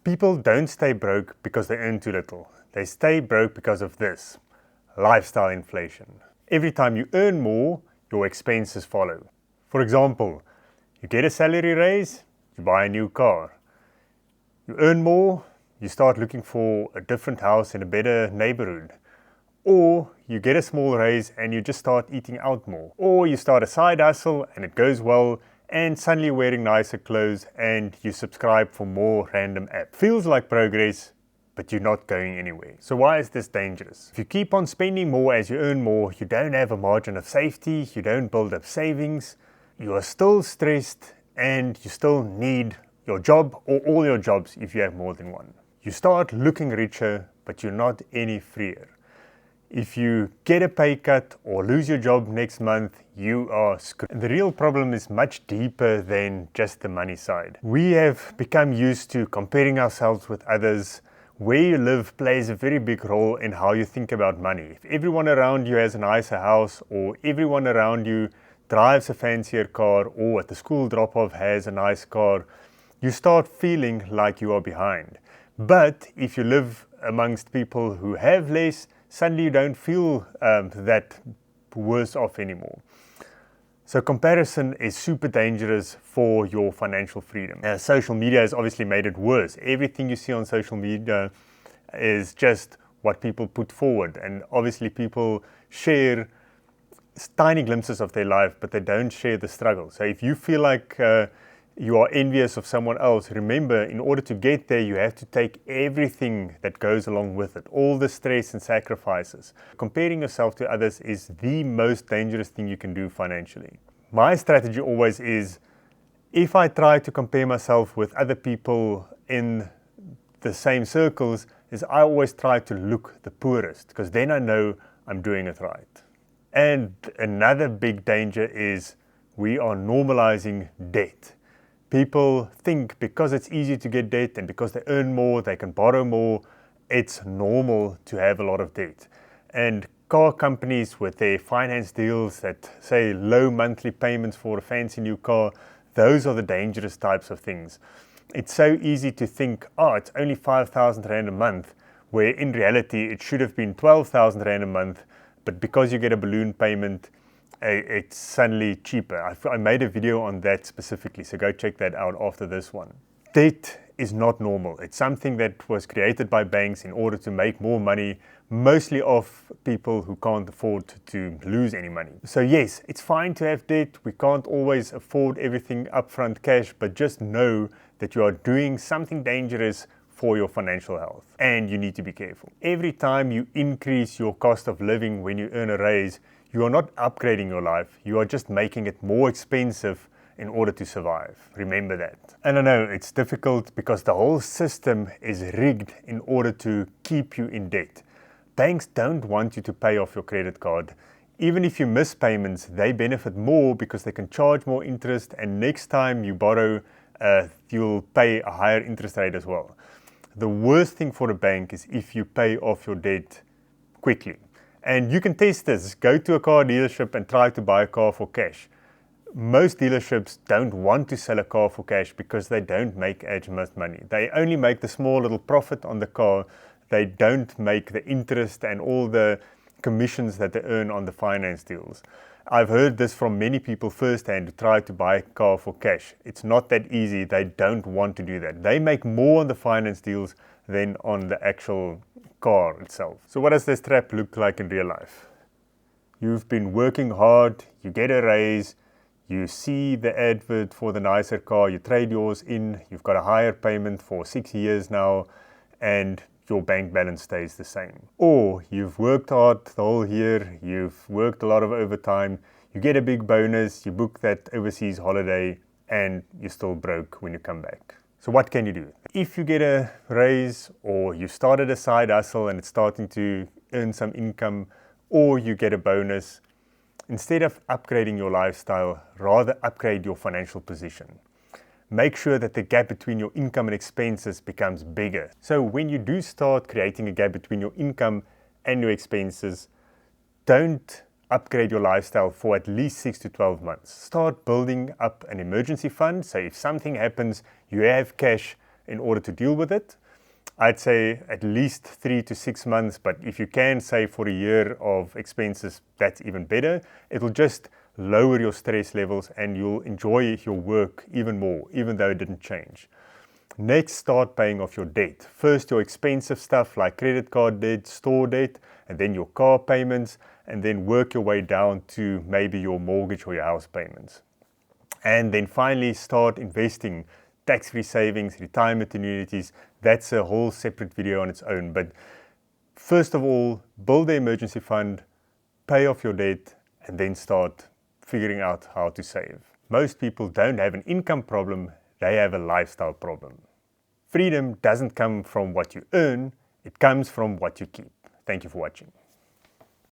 People don't stay broke because they earn too little. They stay broke because of this: lifestyle inflation. Every time you earn more, your expenses follow. For example, you get a salary raise, you buy a new car. You earn more, you start looking for a different house in a better neighborhood. Or you get a small raise and you just start eating out more. Or you start a side hustle and it goes well, and suddenly you're wearing nicer clothes and you subscribe for more random apps. Feels like progress, but you're not going anywhere. So why is this dangerous? If you keep on spending more as you earn more, you don't have a margin of safety, you don't build up savings, you are still stressed, and you still need your job or all your jobs if you have more than one. You start looking richer, but you're not any freer. If you get a pay cut or lose your job next month, you are screwed. And the real problem is much deeper than just the money side. We have become used to comparing ourselves with others. Where you live plays a very big role in how you think about money. If everyone around you has a nicer house, or everyone around you drives a fancier car, or at the school drop-off has a nice car, you start feeling like you are behind. But if you live amongst people who have less, suddenly you don't feel that worse off anymore. So comparison is super dangerous for your financial freedom. Social media has obviously made it worse. Everything you see on social media is just what people put forward. And obviously people share tiny glimpses of their life, but they don't share the struggle. So if you feel like you are envious of someone else, remember, in order to get there, you have to take everything that goes along with it, all the stress and sacrifices. Comparing yourself to others is the most dangerous thing you can do financially. My strategy always is, if I try to compare myself with other people in the same circles, is I always try to look the poorest, because then I know I'm doing it right. And another big danger is we are normalizing debt. People think because it's easy to get debt and because they earn more, they can borrow more, it's normal to have a lot of debt. And car companies with their finance deals that say low monthly payments for a fancy new car, those are the dangerous types of things. It's so easy to think, oh, it's only 5,000 Rand a month, where in reality it should have been 12,000 Rand a month, but because you get a balloon payment, it's suddenly cheaper. I made a video on that specifically, so go check that out after this one. Debt is not normal. It's something that was created by banks in order to make more money, mostly off people who can't afford to lose any money. So yes, it's fine to have debt. We can't always afford everything upfront cash, but just know that you are doing something dangerous for your financial health, and you need to be careful. Every time you increase your cost of living when you earn a raise, you are not upgrading your life, you are just making it more expensive in order to survive. Remember that. And I know it's difficult because the whole system is rigged in order to keep you in debt. Banks don't want you to pay off your credit card. Even if you miss payments, they benefit more because they can charge more interest, and next time you borrow, you'll pay a higher interest rate as well. The worst thing for a bank is if you pay off your debt quickly. And you can test this. Go to a car dealership and try to buy a car for cash. Most dealerships don't want to sell a car for cash because they don't make as much money. They only make the small little profit on the car. They don't make the interest and all the commissions that they earn on the finance deals. I've heard this from many people firsthand who try to buy a car for cash. It's not that easy. They don't want to do that. They make more on the finance deals than on the actual car itself. So what does this trap look like in real life? You've been working hard, you get a raise, you see the advert for the nicer car, you trade yours in, you've got a higher payment for 6 years now, and your bank balance stays the same. Or you've worked hard the whole year, you've worked a lot of overtime, you get a big bonus, you book that overseas holiday, and you're still broke when you come back. So what can you do? If you get a raise, or you started a side hustle and it's starting to earn some income, or you get a bonus, instead of upgrading your lifestyle, rather upgrade your financial position. Make sure that the gap between your income and expenses becomes bigger. So when you do start creating a gap between your income and your expenses, don't upgrade your lifestyle for at least 6 to 12 months. Start building up an emergency fund, so if something happens, you have cash in order to deal with it. I'd say at least 3 to 6 months, but if you can save for a year of expenses, that's even better. It'll just lower your stress levels and you'll enjoy your work even more, even though it didn't change. Next, start paying off your debt. First, your expensive stuff like credit card debt, store debt, and then your car payments, and then work your way down to maybe your mortgage or your house payments. And then finally, start investing. Tax-free savings, retirement annuities, that's a whole separate video on its own. But first of all, build the emergency fund, pay off your debt, and then start figuring out how to save. Most people don't have an income problem, they have a lifestyle problem. Freedom doesn't come from what you earn, it comes from what you keep. Thank you for watching.